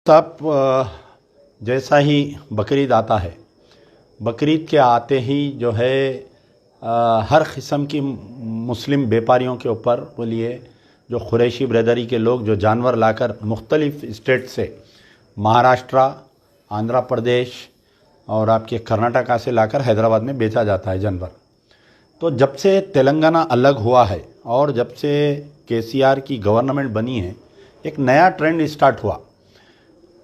तब जैसा ही बकरीद आता है, बकरीद के आते ही जो है हर किस्म की मुस्लिम व्यापारियों के ऊपर बोलिए जो कुरैशी ब्रदरी के लोग जो जानवर लाकर मुख्तलिफ़ स्टेट से महाराष्ट्र, आंध्र प्रदेश और आपके कर्नाटका से लाकर हैदराबाद में बेचा जाता है जानवर। तो जब से तेलंगाना अलग हुआ है और जब से केसीआर की गवर्नमेंट बनी है, एक नया ट्रेंड स्टार्ट हुआ।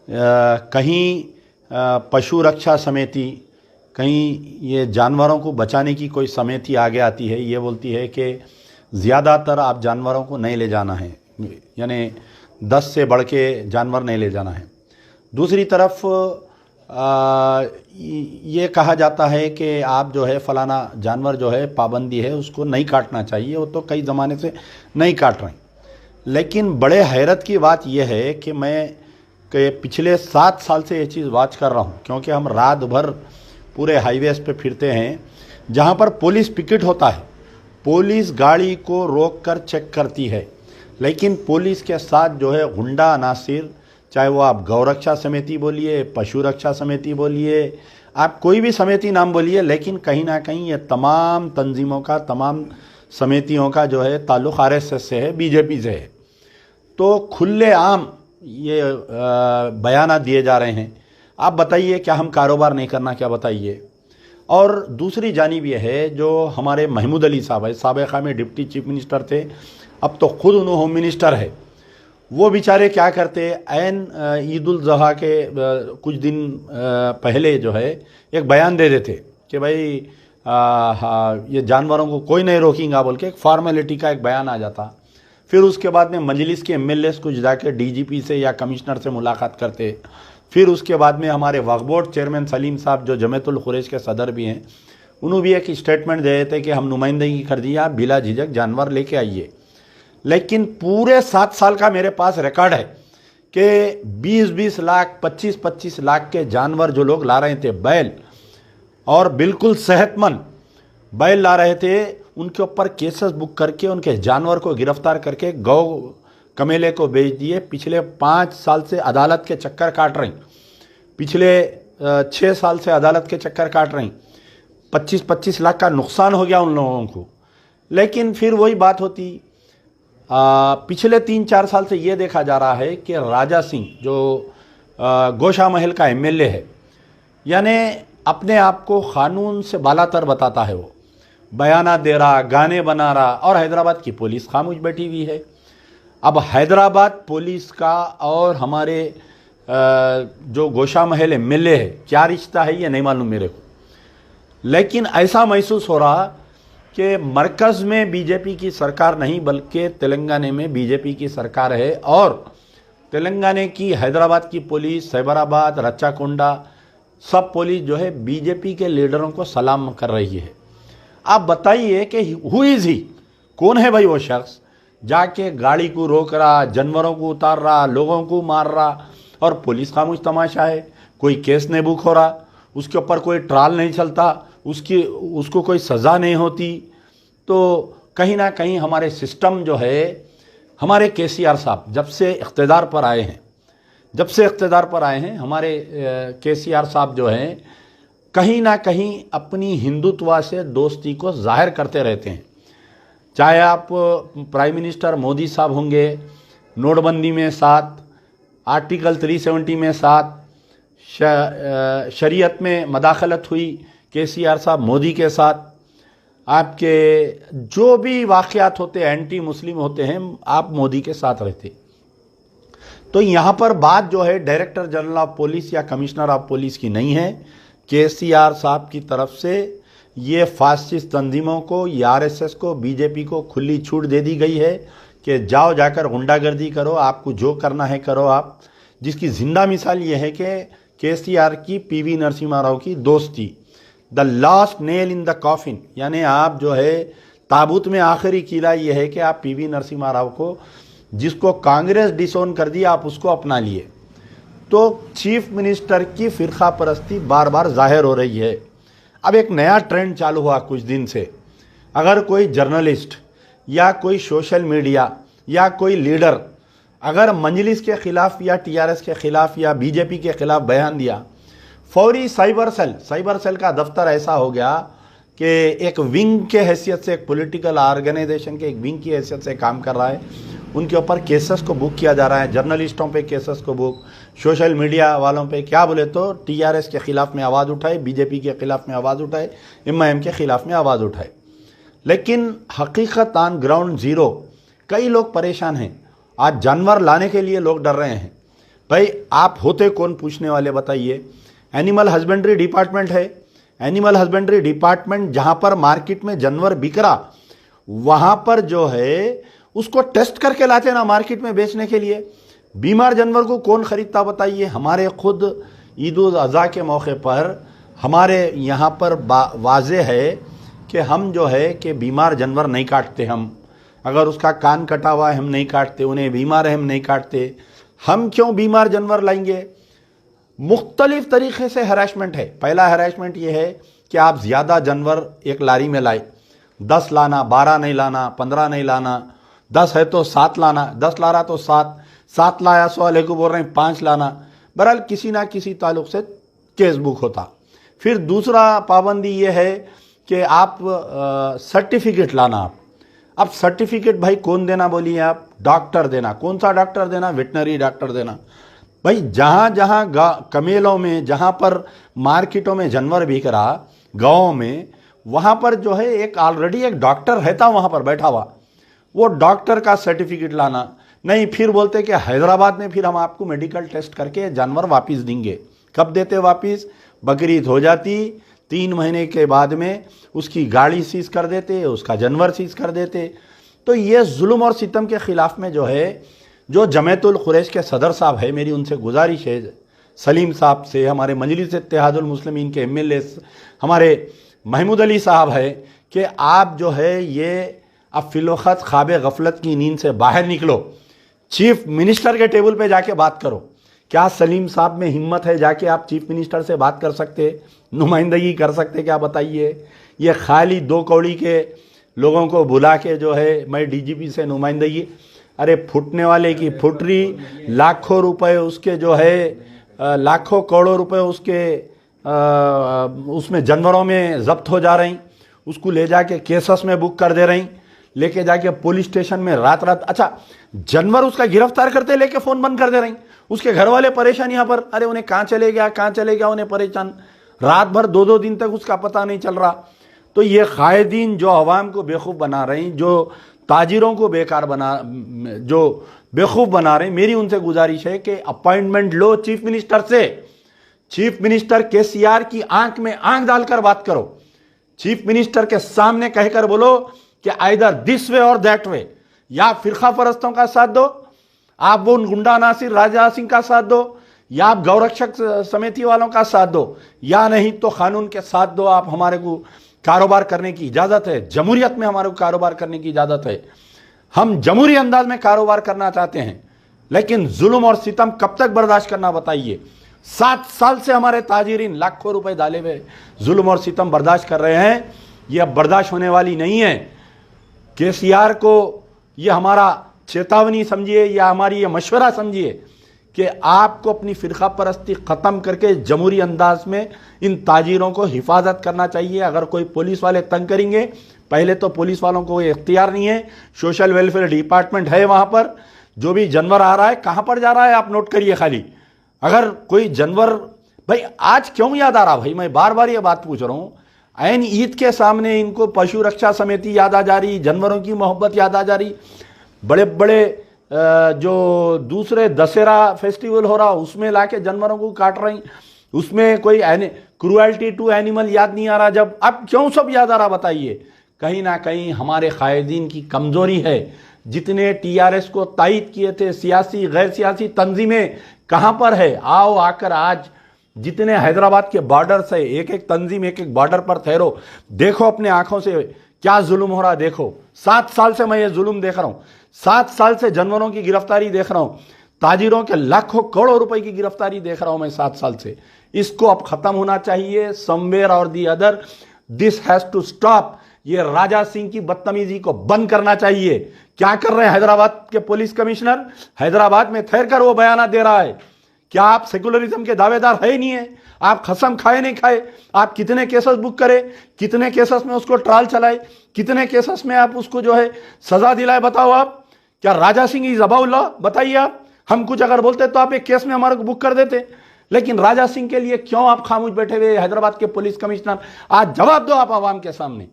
कहीं पशु रक्षा समिति, कहीं ये जानवरों को बचाने की कोई समिति आगे आती है, ये बोलती है कि ज़्यादातर आप जानवरों को नहीं ले जाना है, यानी 10 से बढ़ के जानवर नहीं ले जाना है। दूसरी तरफ ये कहा जाता है कि आप जो है फ़लाना जानवर जो है पाबंदी है उसको नहीं काटना चाहिए, वो तो कई ज़माने से नहीं काट रहे हैं। लेकिन बड़े हैरत की बात यह है कि मैं पिछले 7 साल से ये चीज़ वॉच कर रहा हूँ, क्योंकि हम रात भर पूरे हाईवेज़ पे फिरते हैं जहाँ पर पुलिस पिकेट होता है, पुलिस गाड़ी को रोक कर चेक करती है, लेकिन पुलिस के साथ जो है गुंडा अनासिर, चाहे वो आप गौरक्षा समिति बोलिए, पशु रक्षा समिति बोलिए, आप कोई भी समिति नाम बोलिए, लेकिन कहीं ना कहीं ये तमाम तंजीमों का, तमाम समितियों का जो है ताल्लुक़ आरएसएस से है, बीजेपी से है। तो खुलेआम ये बयाना दिए जा रहे हैं। आप बताइए क्या हम कारोबार नहीं करना, क्या बताइए। और दूसरी जानिब ये है जो हमारे महमूद अली साहब है, साबिक़ा में डिप्टी चीफ मिनिस्टर थे, अब तो खुद उन्होंने होम मिनिस्टर है। वो बेचारे क्या करते, ऐन ईद उल ज़ुहा के कुछ दिन पहले जो है एक बयान दे देते कि भाई ये जानवरों को कोई नहीं रोकेगा बोल के, एक फॉर्मेलिटी का एक बयान आ जाता। फिर उसके बाद में मजलिस के एमएलएस कुछ जाके डीजीपी से या कमिश्नर से मुलाकात करते। फिर उसके बाद में हमारे वक्फ बोर्ड चेयरमैन सलीम साहब जो जमीयतुल कुरैश के सदर भी हैं, उन्होंने भी एक स्टेटमेंट दे देते कि हम नुमाइंदगी कर दी, आप बिला झिझक जानवर लेके आइए। लेकिन पूरे 7 साल का मेरे पास रिकॉर्ड है कि 20-20 लाख, 25-25 लाख के जानवर जो लोग ला रहे थे, बैल, और बिल्कुल सेहतमंद बैल ला रहे थे, उनके ऊपर केसेस बुक करके उनके जानवर को गिरफ्तार करके गौ कमेले को बेच दिए। पिछले 5 साल से अदालत के चक्कर काट रही, पिछले 6 साल से अदालत के चक्कर काट रही। 25-25 लाख का नुकसान हो गया उन लोगों को। लेकिन फिर वही बात होती, पिछले 3-4 साल से ये देखा जा रहा है कि राजा सिंह जो गोशा महल का एमएलए है, यानी अपने आप को कानून से बालातर बताता है, वो बयाना दे रहा, गाने बना रहा, और हैदराबाद की पुलिस खामोश बैठी हुई है। अब हैदराबाद पुलिस का और हमारे जो गोशा महल एमएलए है, क्या रिश्ता है ये नहीं मालूम मेरे को। लेकिन ऐसा महसूस हो रहा कि मरकज़ में बीजेपी की सरकार नहीं बल्कि तेलंगाना में बीजेपी की सरकार है, और तेलंगाना की, हैदराबाद की पुलिस, साइबराबाद, रच्चाकोंडा, सब पुलिस जो है बीजेपी के लीडरों को सलाम कर रही है। आप बताइए कि हु इज़ ही, कौन है भाई वो शख्स जाके गाड़ी को रोक रहा, जानवरों को उतार रहा, लोगों को मार रहा, और पुलिस खामोश तमाशा है। कोई केस नहीं बुक हो रहा, उसके ऊपर कोई ट्रायल नहीं चलता, उसको कोई सज़ा नहीं होती। तो कहीं ना कहीं हमारे सिस्टम जो है, हमारे केसीआर साहब जब से इख्तिदार पर आए हैं, हमारे केसीआर साहब जो हैं कहीं ना कहीं अपनी हिंदुत्व से दोस्ती को जाहिर करते रहते हैं। चाहे आप प्राइम मिनिस्टर मोदी साहब होंगे, नोटबंदी में साथ, आर्टिकल 370 में साथ, शरीयत में मदाखलत हुई केसीआर साहब मोदी के साथ, आपके जो भी वाक़यात होते एंटी मुस्लिम होते हैं, आप मोदी के साथ रहते। तो यहाँ पर बात जो है डायरेक्टर जनरल ऑफ पुलिस या कमिश्नर ऑफ पुलिस की नहीं है, केसीआर साहब की तरफ से ये फासिस्ट तंजीमों को, आरएसएस को, बीजेपी को खुली छूट दे दी गई है कि जाओ जाकर गुंडागर्दी करो, आपको जो करना है करो आप। जिसकी जिंदा मिसाल ये है कि केसीआर की पीवी नरसिम्हा राव की दोस्ती, the last nail in the coffin, यानी आप जो है ताबूत में आखिरी कीला ये है कि आप पीवी नरसिम्हा राव को, जिसको कांग्रेस डिसोन कर दिया, आप उसको अपना लिए। तो चीफ मिनिस्टर की फ़िरका परस्ती बार बार जाहिर हो रही है। अब एक नया ट्रेंड चालू हुआ कुछ दिन से, अगर कोई जर्नलिस्ट या कोई सोशल मीडिया या कोई लीडर अगर मजलिस के खिलाफ या टीआरएस के खिलाफ या बीजेपी के खिलाफ बयान दिया, फौरी साइबर सेल का दफ्तर ऐसा हो गया कि एक विंग के हैसियत से, एक पॉलिटिकल ऑर्गेनाइजेशन के एक विंग की हैसियत से काम कर रहा है। उनके ऊपर केसेस को बुक किया जा रहा है, जर्नलिस्टों पे केसेस को बुक, सोशल मीडिया वालों पे, क्या बोले तो टीआरएस के खिलाफ में आवाज़ उठाए, बीजेपी के खिलाफ में आवाज़ उठाए, एमआईएम के खिलाफ में आवाज़ उठाए। लेकिन हकीकत ऑन ग्राउंड ज़ीरो कई लोग परेशान हैं। आज जानवर लाने के लिए लोग डर रहे हैं। भाई आप होते कौन पूछने वाले, बताइए। एनिमल हस्बेंड्री डिपार्टमेंट है, एनिमल हस्बेंड्री डिपार्टमेंट जहाँ पर मार्केट में जानवर बिक रहा, वहाँ पर जो है उसको टेस्ट करके लाते ना मार्केट में बेचने के लिए। बीमार जानवर को कौन खरीदता, बताइए। हमारे खुद ईद उल अज़हा के मौके पर हमारे यहाँ पर वाज़े है कि हम जो है कि बीमार जानवर नहीं काटते। हम अगर उसका कान कटा हुआ है हम नहीं काटते, उन्हें बीमार है हम नहीं काटते। हम क्यों बीमार जानवर लाएंगे? मुख्तलिफ तरीक़े से हरासमेंट है। पहला हरासमेंट ये है कि आप ज़्यादा जानवर एक लारी में लाए, 10 लाना, 12 नहीं लाना, 15 नहीं लाना, 10 है तो 7 लाना, 10 ला रहा तो 7 लाया, 100 वाले को बोल रहे हैं 5 लाना। बहरहाल किसी ना किसी ताल्लुक़ से केस बुक होता। फिर दूसरा पाबंदी ये है कि आप सर्टिफिकेट लाना। अब सर्टिफिकेट भाई कौन देना बोलिए आप? डॉक्टर देना। कौन सा डॉक्टर देना? वेटनरी डॉक्टर देना। भाई जहाँ जहाँ कमेलों में, जहाँ पर मार्केटों में जानवर बिक रहा, गाँव में, वहाँ पर जो है एक ऑलरेडी एक डॉक्टर रहता वहाँ पर बैठा हुआ, वो डॉक्टर का सर्टिफिकेट लाना। नहीं, फिर बोलते कि हैदराबाद में फिर हम आपको मेडिकल टेस्ट करके जानवर वापस देंगे। कब देते वापस? बकरीद हो जाती, 3 महीने के बाद में उसकी गाड़ी सीज कर देते, उसका जानवर सीज कर देते। तो ये जुल्म और सितम के ख़िलाफ़ में जो है, जो जमातुल कुरैश के सदर साहब है, मेरी उनसे गुजारिश है, सलीम साहब से, हमारे मजलिस इत्तेहादुल मुस्लिमीन के एमएलए हमारे महमूद अली साहब है, कि आप जो है ये अब फिलवक़्त ख्वाब गफलत की नींद से बाहर निकलो। चीफ मिनिस्टर के टेबल पे जाके बात करो। क्या सलीम साहब में हिम्मत है जाके आप चीफ मिनिस्टर से बात कर सकते, नुमाइंदगी कर सकते? क्या बताइए। ये खाली 2 कौड़ी के लोगों को बुला के जो है मैं डीजीपी से नुमाइंदगी, अरे फुटने वाले की फुटरी, लाखों रुपए उसके जो है लाखों करोड़ों रुपए उसके उसमें जानवरों में जब्त हो जा रही, उसको ले जाके केसेस में बुक कर दे रही, लेके जाके पुलिस स्टेशन में रात अच्छा जानवर उसका गिरफ्तार करते लेके फ़ोन बंद कर दे रही। उसके घर वाले परेशान यहाँ पर, अरे उन्हें कहाँ चले गया, उन्हें परेशान, रात भर 2-2 दिन तक उसका पता नहीं चल रहा। तो ये कायदीन जो अवाम को बेवकूफ़ बना रही, जो ताजिरों को बेवकूफ़ बना रहे, मेरी उनसे गुजारिश है कि अपॉइंटमेंट लो चीफ मिनिस्टर से। चीफ मिनिस्टर केसीआर की आंख में आंख डालकर बात करो। चीफ मिनिस्टर के सामने कहकर बोलो कि आइदर दिस वे और दैट वे, या फिरका परस्तों का साथ दो, आप वो गुंडा नासिर राजा सिंह का साथ दो, या आप गौरक्षक समिति वालों का साथ दो, या नहीं तो कानून के साथ दो। आप हमारे को कारोबार करने की इजाज़त है, जमहूरियत में हमारे को कारोबार करने की इजाज़त है। हम जमहूरी अंदाज में कारोबार करना चाहते हैं, लेकिन जुल्म और सितम कब तक बर्दाश्त करना, बताइए। 7 साल से हमारे ताजिरीन लाखों रुपए डाले हुए जुल्म और सितम बर्दाश्त कर रहे हैं। यह अब बर्दाश्त होने वाली नहीं है। केसीआर को ये हमारा चेतावनी समझिए या हमारी ये मशवरा समझिए कि आपको अपनी फ़िरका परस्ती ख़त्म करके जमहूरी अंदाज में इन ताजिरों को हिफाजत करना चाहिए। अगर कोई पुलिस वाले तंग करेंगे, पहले तो पुलिस वालों को कोई इख्तियार नहीं है, सोशल वेलफेयर डिपार्टमेंट है, वहाँ पर जो भी जानवर आ रहा है कहाँ पर जा रहा है आप नोट करिए खाली। अगर कोई जानवर, भाई आज क्यों याद आ रहा, भाई मैं बार बार ये बात पूछ रहा हूँ, ऐन ईद के सामने इनको पशु रक्षा समिति याद आ जा रही, जानवरों की मोहब्बत याद आ जा रही। बड़े बड़े जो दूसरे दशहरा फेस्टिवल हो रहा उसमें लाके जानवरों को काट रही, उसमें कोई क्रूएल्टी टू एनिमल याद नहीं आ रहा। जब अब क्यों सब याद आ रहा, बताइए। कहीं ना कहीं हमारे कायदीन की कमज़ोरी है। जितने टीआरएस को तायद किए थे सियासी गैर सियासी तंजीमें कहाँ पर है? आओ आकर आज जितने हैदराबाद के बॉर्डर से एक एक तंजीम एक एक बॉर्डर पर ठहरो, देखो अपने आंखों से क्या जुल्म हो रहा देखो। 7 साल से मैं ये जुल्म देख रहा हूँ, 7 साल से जानवरों की गिरफ्तारी देख रहा हूँ, ताजिरों के लाखों करोड़ों रुपए की गिरफ्तारी देख रहा हूँ मैं 7 साल से। इसको अब खत्म होना चाहिए। समवेयर और the other this has to stop. ये राजा सिंह की बदतमीजी को बंद करना चाहिए। क्या कर रहे हैं हैदराबाद के पुलिस कमिश्नर? हैदराबाद में ठहर कर वो बयान दे रहा है। क्या आप सेकुलरिज्म के दावेदार है ही नहीं है? आप कसम खाए नहीं खाए? आप कितने केसेस बुक करे, कितने केसेस में उसको ट्रायल चलाए, कितने केसेस में आप उसको जो है सजा दिलाए? बताओ आप। क्या Raja Singh is about law? बताइए आप। हम कुछ अगर बोलते तो आप एक केस में हमारे को बुक कर देते, लेकिन राजा सिंह के लिए क्यों आप खामोश बैठे हुए हैदराबाद के पुलिस कमिश्नर? आज जवाब दो आप आवाम के सामने।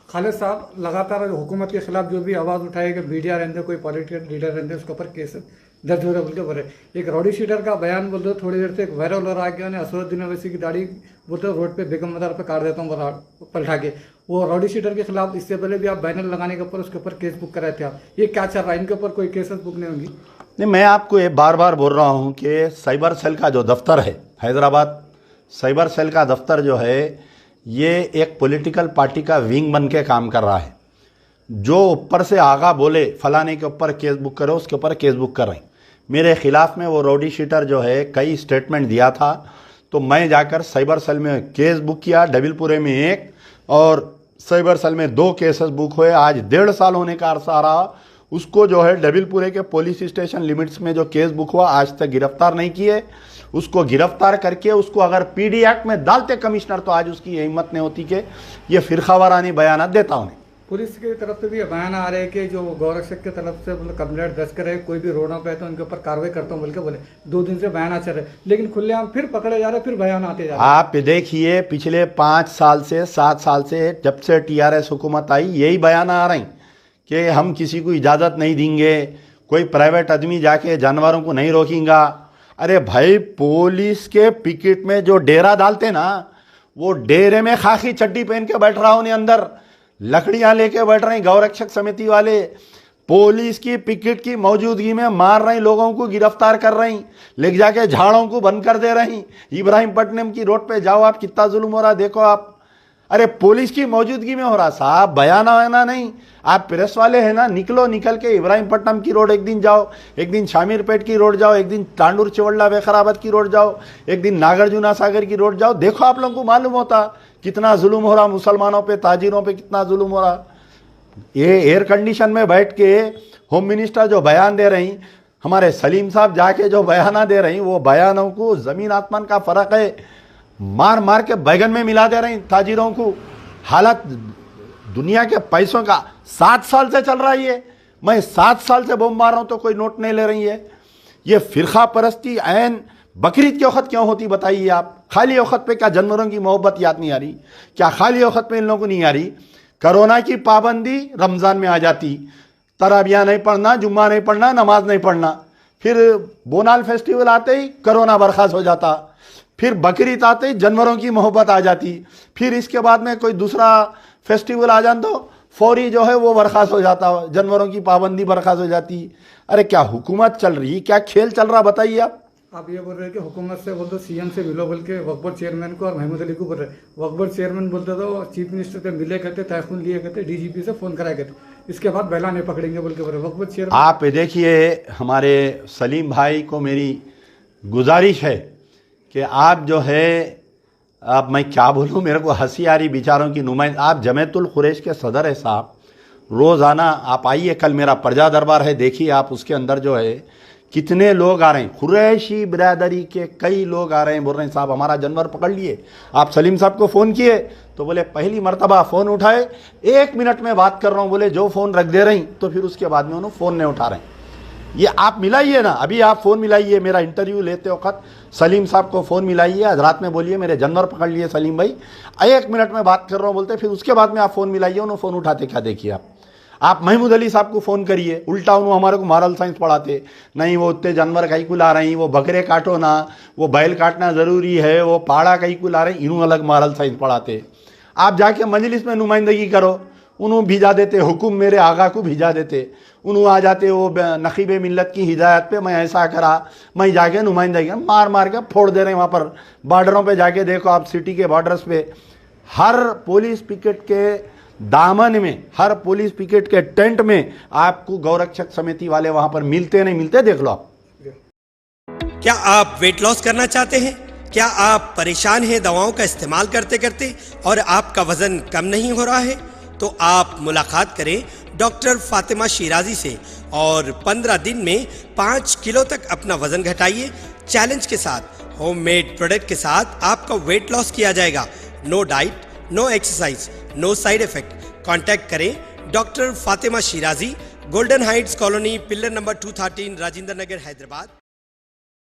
खालिद साहब लगातार हुकूमत के खिलाफ जो भी आवाज़ उठाएगा, मीडिया रहते, कोई पॉलिटिकल लीडर रहते, उसके ऊपर केस दर्ज हो रहा बोल के बोल रहे। एक रॉडी शीटर का बयान बोल दो, थोड़ी देर से एक वायरल हो रहा है, असदुद्दीन ओवैसी की दाढ़ी बोलते रोड पे बेगम मजार पे काट देता हूँ पलटा के। वो रॉडी शीटर के खिलाफ इससे पहले भी आप बैनर लगाने के ऊपर उसके ऊपर केस बुक कराए थे आप। ये क्या चल रहा है? इनके ऊपर कोई केसेस बुक नहीं होंगी? नहीं, मैं आपको ये बार बार बोल रहा हूँ कि साइबर सेल का जो दफ्तर है, हैदराबाद साइबर सेल का दफ्तर जो है, ये एक पॉलिटिकल पार्टी का विंग बन के काम कर रहा है। जो ऊपर से आगा बोले फलाने के ऊपर केस बुक करो, उसके ऊपर केस बुक कर रहे हैं। मेरे खिलाफ में वो रॉडी शीटर जो है कई स्टेटमेंट दिया था, तो मैं जाकर साइबर सेल में केस बुक किया। डबिलपुरे में एक और साइबर सेल में 2 केसेस बुक हुए। आज 1.5 साल होने का अरसा रहा। उसको जो है डबिलपुरे के पुलिस स्टेशन लिमिट्स में जो केस बुक हुआ, आज तक गिरफ्तार नहीं किए। उसको गिरफ्तार करके उसको अगर पीडी एक्ट में डालते कमिश्नर, तो आज उसकी हिम्मत नहीं होती कि ये फिरकावारानी बयान देता उन्हें। पुलिस की तरफ से भी बयान आ रहे हैं कि जो गौरक्षक की तरफ से कंप्लेंट दर्ज करे, कोई भी रोडों पे है तो उनके ऊपर कार्रवाई करता हूँ बोल के बोले। 2 दिन से बयान चल रहे, लेकिन खुलेआम फिर पकड़े जा रहे, फिर बयान आते जा रहे। आप देखिए पिछले 5 साल से 7 साल से जब से टीआरएस हुकूमत आई, यही बयान आ रहे हैं कि हम किसी को इजाज़त नहीं देंगे, कोई प्राइवेट आदमी जाके जानवरों को नहीं रोकेगा। अरे भाई, पुलिस के पिकेट में जो डेरा डालते ना, वो डेरे में खाकी चड्डी पहन के बैठ रहा उन्हें अंदर लकड़ियां लेके बैठ रहे हैं गौरक्षक समिति वाले। पुलिस की पिकेट की मौजूदगी में मार रही लोगों को, गिरफ्तार कर रही, ले जाके झाड़ों को बंद कर दे रही। इब्राहिमपट्टनम की रोड पे जाओ आप, कितना जुल्म हो रहा देखो आप। अरे पुलिस की मौजूदगी में हो रहा साहब, बयान आना नहीं। आप प्रेस वाले हैं ना, निकलो, निकल के इब्राहिमपट्टनम की रोड एक दिन जाओ, एक दिन शामीरपेट की रोड जाओ, एक दिन तांडूर चिवड़ला बेखराबाद की रोड जाओ, एक दिन नागार्जुना सागर की रोड जाओ। देखो आप लोगों को मालूम होता कितना जुल्म हो रहा मुसलमानों पे, ताजिरों पे कितना जुल्म हो रहा। ये एयर कंडीशन में बैठ के होम मिनिस्टर जो बयान दे रही, हमारे सलीम साहब जाके जो बयाना दे रही, वो बयानों को ज़मीन आसमान का फ़र्क है। मार मार के बैगन में मिला दे रही ताजिरों को। हालत दुनिया के पैसों का 7 साल से चल रहा है ये। मैं 7 साल से बम मार रहा हूँ तो कोई नोट नहीं ले रही है। ये फिरका परस्ती ऐन बकरीद के वक़्त क्यों होती बताइए आप? खाली वक़्त पे क्या जानवरों की मोहब्बत याद नहीं आ रही? क्या खाली वक़्त पे इन लोगों को नहीं आ रही? कोरोना की पाबंदी रमज़ान में आ जाती, तराबियाँ नहीं पढ़ना, जुम्मा नहीं पढ़ना, नमाज नहीं पढ़ना। फिर बोनाल फेस्टिवल आते ही कोरोना बर्खास्त हो जाता। फिर बकरीद आते ही जानवरों की मोहब्बत आ जाती। फिर इसके बाद में कोई दूसरा फेस्टिवल आ जाता तो फौरी जो है वो बर्खास्त हो जाता, जानवरों की पाबंदी बर्खास्त हो जाती। अरे क्या हुकूमत चल रही, क्या खेल चल रहा बताइए आप। आप ये बोल रहे हैं कि हुकूमत से बोल दो, सीएम से मिलो बोल के वक्फ बोर्ड चेयरमैन को और महमूद अली को बोल रहे। वक्फ बोर्ड चेयरमैन बोलते तो चीफ मिनिस्टर से मिले कहते, तहफुल लिए कहते, डीजीपी से फोन कराए कहते, इसके बाद बैला नहीं पकड़ेंगे बोल के बोल रहे वक्फ बोर्ड चेयरमैन। आप देखिए, हमारे सलीम भाई को मेरी गुजारिश है कि आप जो है, अब मैं क्या बोलूँ, मेरे को हंसी आ रही बेचारों की नुमाइंद। आप जमेतुल कुरैश के सदर है साहब, रोज़ाना आप आइए, कल मेरा प्रजा दरबार है, देखिए आप, उसके अंदर जो है कितने लोग आ रहे हैं। कुरैशी बिरादरी के कई लोग आ रहे हैं, बोल रहे हैं साहब हमारा जानवर पकड़ लिए। आप सलीम साहब को फ़ोन किए तो बोले पहली मरतबा फ़ोन उठाए, 1 मिनट में बात कर रहा हूँ, बोले जो फ़ोन रख दे रही, तो फिर उसके बाद में उन्होंने फ़ोन नहीं उठा रहे हैं। ये आप मिलाइए ना, अभी आप फ़ोन मिलाइए, मेरा इंटरव्यू लेते वक्त सलीम साहब को फ़ोन मिलाइए, रात में बोलिए मेरे जानवर पकड़ लिए सलीम भाई, 1 मिनट में बात कर रहा हूँ बोलते, फिर उसके बाद में आप फ़ोन मिलाइए, उन्होंने फ़ोन उठाते क्या देखिए आप महमूद अली साहब को फ़ोन करिए, उल्टा उन्होंने हमारे को मॉरल साइंस पढ़ाते, नहीं वो उतने जानवर कहीं को ला रही, वो बकरे काटो ना, वो बैल काटना ज़रूरी है, वो पाड़ा कहीं को ला रही, इन्हों अलग मॉरल साइंस पढ़ाते। आप जाके मजलिस में नुमाइंदगी करो, उन्होंने भिजा देते, हुक्म मेरे आगा को भिजा देते, उन्होंने आ जाते वो नकीब मिल्लत की हिदायत पे, मैं ऐसा करा, मैं जाके नुमाइंदगी मार मार के फोड़ दे रहे हैं। वहाँ पर बॉर्डरों पे जाके देखो आप, सिटी के बॉर्डर्स पे हर पुलिस पिकेट के दामन में, हर पुलिस पिकेट के टेंट में आपको गौरक्षक समिति वाले वहाँ पर मिलते नहीं मिलते, देख लो आप। क्या आप वेट लॉस करना चाहते हैं? क्या आप परेशान हैं दवाओं का इस्तेमाल करते करते और आपका वजन कम नहीं हो रहा है? तो आप मुलाकात करें डॉक्टर फातिमा शिराजी से और 15 दिन में 5 किलो तक अपना वजन घटाइए। चैलेंज के साथ, होममेड प्रोडक्ट के साथ आपका वेट लॉस किया जाएगा। No diet, no exercise, no side effect. Contact करें doctor Fatima Shirazi, golden heights colony, pillar number 213, Rajendra Nagar, Hyderabad.